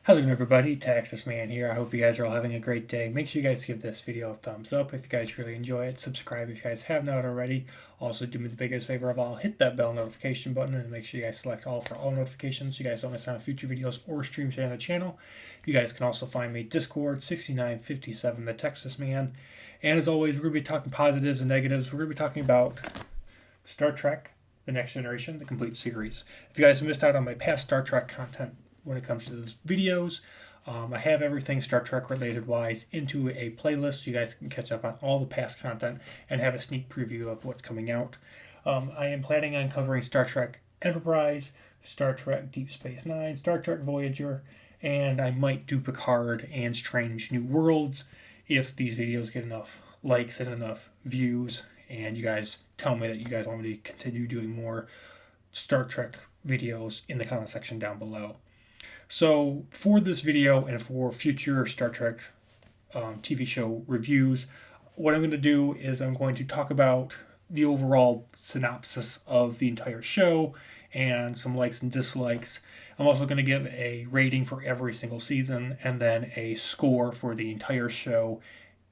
How's it going, everybody? Texas Man here. I hope you guys are all having a great day. Make sure you guys give this video a thumbs up if you guys really enjoy it. Subscribe if you guys have not already. Also, do me the biggest favor of all, hit that bell notification button and make sure you guys select all for all notifications so you guys don't miss out on future videos or streams here on the channel. You guys can also find me Discord 6957 The Texas Man. And as always, we're going to be talking positives and negatives. We're going to be talking about Star Trek The Next Generation, the complete series. If you guys have missed out on my past Star Trek content, when it comes to those videos, I have everything Star Trek related wise into a playlist so you guys can catch up on all the past content and have a sneak preview of what's coming out. I am planning on covering Star Trek Enterprise, Star Trek Deep Space Nine, Star Trek Voyager, and I might do Picard and Strange New Worlds if these videos get enough likes and enough views and you guys tell me that you guys want me to continue doing more Star Trek videos in the comment section down below. So for this video and for future Star Trek TV show reviews, what I'm going to do is I'm going to talk about the overall synopsis of the entire show and some likes and dislikes. I'm also going to give a rating for every single season and then a score for the entire show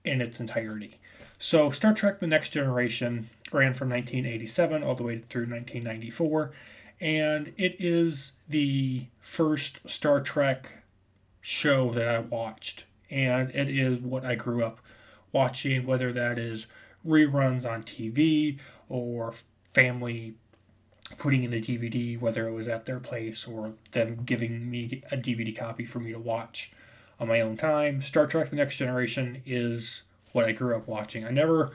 in its entirety. So Star Trek The Next Generation ran from 1987 all the way through 1994. And it is the first Star Trek show that I watched. And it is what I grew up watching, whether that is reruns on TV or family putting in a DVD, whether it was at their place or them giving me a DVD copy for me to watch on my own time. Star Trek The Next Generation is what I grew up watching. I never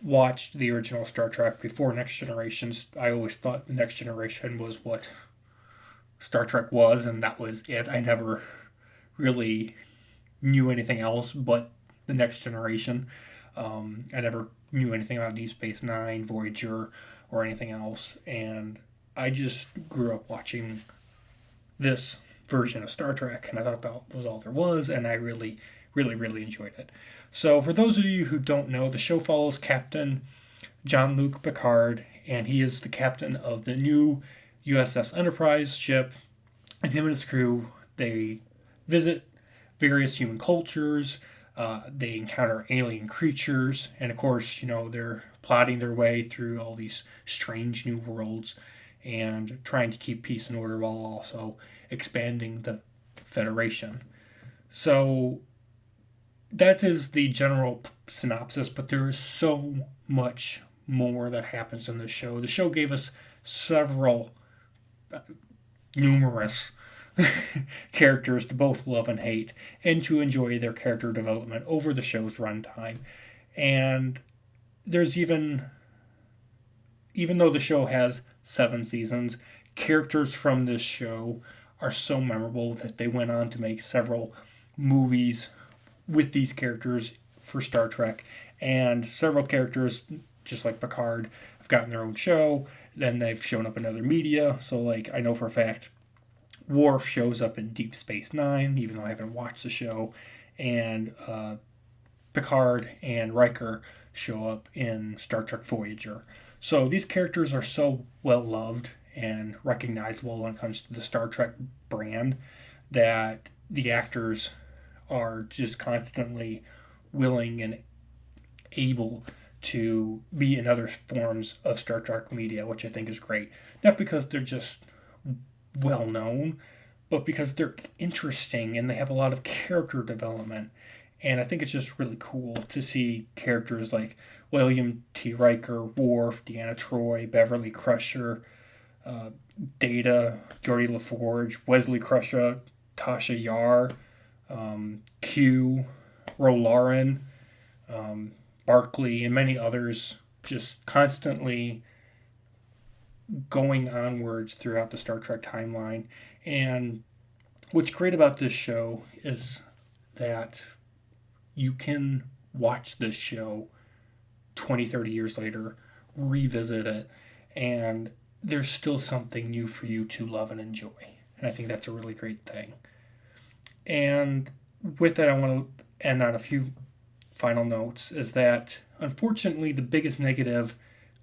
watched the original Star Trek before Next Generation. I always thought the Next Generation was what Star Trek was, and that was it. I never really knew anything else but the Next Generation. I never knew anything about Deep Space Nine, Voyager, or anything else, and I just grew up watching this version of Star Trek, and I thought that was all there was, and I really enjoyed it. So for those of you who don't know, the show follows Captain Jean-Luc Picard, and he is the captain of the new USS Enterprise ship, and him and his crew, they visit various human cultures, they encounter alien creatures, and of course, they're plotting their way through all these strange new worlds and trying to keep peace and order while also expanding the Federation. So that is the general synopsis, but there is so much more that happens in the show. The show gave us several, numerous characters to both love and hate, and to enjoy their character development over the show's runtime. And there's even though the show has 7 seasons, characters from this show are so memorable that they went on to make several movies with these characters for Star Trek, and several characters, just like Picard, have gotten their own show. Then they've shown up in other media. So, like, I know for a fact Worf shows up in Deep Space Nine, even though I haven't watched the show, and Picard and Riker show up in Star Trek Voyager. So these characters are so well loved and recognizable when it comes to the Star Trek brand that the actors are just constantly willing and able to be in other forms of Star Trek media, which I think is great. Not because they're just well known, but because they're interesting and they have a lot of character development. And I think it's just really cool to see characters like William T. Riker, Worf, Deanna Troi, Beverly Crusher, Data, Geordi LaForge, Wesley Crusher, Tasha Yar, Q, Rolaren, Barclay, and many others, just constantly going onwards throughout the Star Trek timeline. And what's great about this show is that you can watch this show 20, 30 years later, revisit it, and there's still something new for you to love and enjoy. And I think that's a really great thing. And with that, I want to end on a few final notes, is that unfortunately the biggest negative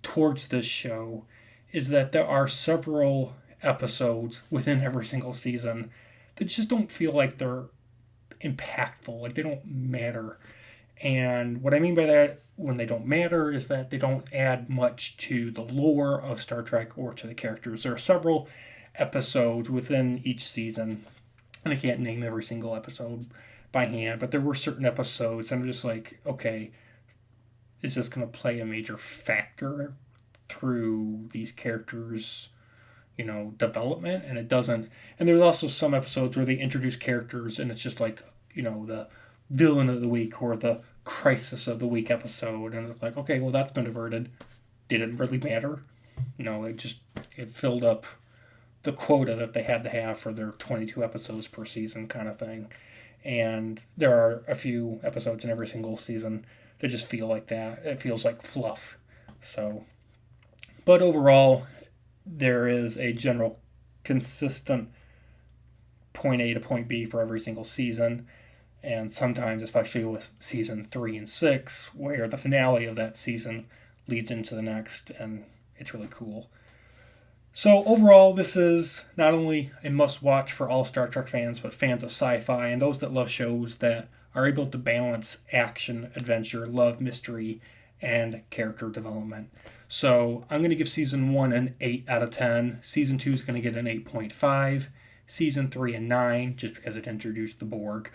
towards this show is that there are several episodes within every single season that just don't feel like they're impactful, like they don't matter. And what I mean by that, when they don't matter, is that they don't add much to the lore of Star Trek or to the characters. There are several episodes within each season, and I can't name every single episode by hand, but there were certain episodes, and I'm just like, okay, is this going to play a major factor through these characters' development? And it doesn't. And there's also some episodes where they introduce characters and it's just like, the villain of the week or the crisis of the week episode, and it's like, okay, well, that's been diverted. Did it really matter? No, it filled up the quota that they had to have for their 22 episodes per season kind of thing. And there are a few episodes in every single season that just feel like that. It feels like fluff. So, but overall, there is a general consistent point A to point B for every single season. And sometimes, especially with season 3 and 6, where the finale of that season leads into the next, and it's really cool. So overall, this is not only a must-watch for all Star Trek fans, but fans of sci-fi and those that love shows that are able to balance action, adventure, love, mystery, and character development. So I'm going to give season 1 an 8 out of 10. Season 2 is going to get an 8.5. Season 3 a 9, just because it introduced the Borg.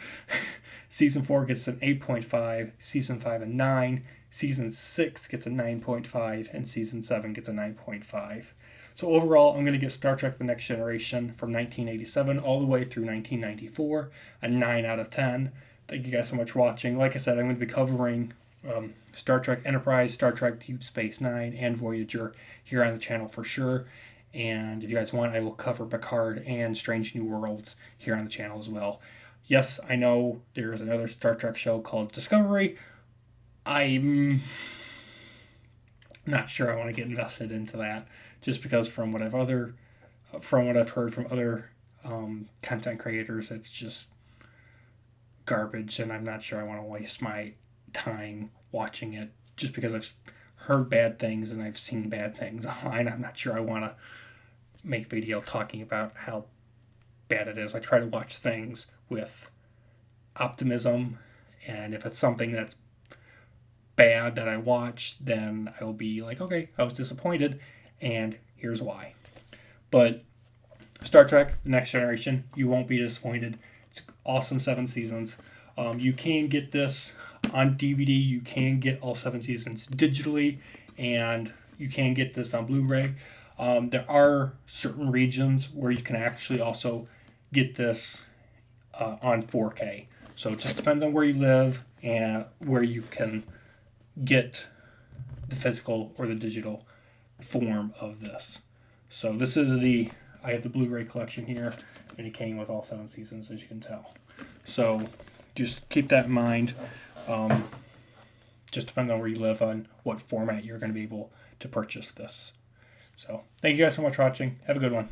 Season 4 gets an 8.5. Season 5 a 9. Season 6 gets a 9.5. And Season 7 gets a 9.5. So overall, I'm going to give Star Trek The Next Generation from 1987 all the way through 1994 a 9 out of 10. Thank you guys so much for watching. Like I said, I'm going to be covering Star Trek Enterprise, Star Trek Deep Space Nine, and Voyager here on the channel for sure. And if you guys want, I will cover Picard and Strange New Worlds here on the channel as well. Yes, I know there's another Star Trek show called Discovery. I'm not sure I want to get invested into that, just because from what I've heard from other content creators, it's just garbage, and I'm not sure I want to waste my time watching it just because I've heard bad things and I've seen bad things online. I'm not sure I want to make a video talking about how bad it is. I try to watch things with optimism, and if it's something that's bad that I watch, then I will be like, okay, I was disappointed, and here's why. But Star Trek The Next Generation, you won't be disappointed. It's awesome 7 seasons. You can get this on DVD. You can get all 7 seasons digitally, and you can get this on Blu-ray. There are certain regions where you can actually also get this on 4K. So it just depends on where you live and where you can get the physical or the digital form of this. So this is I have the Blu-ray collection here, and it came with all 7 seasons, as you can tell. So just keep that in mind. Just depends on where you live on what format you're going to be able to purchase this. So thank you guys so much for watching. Have a good one.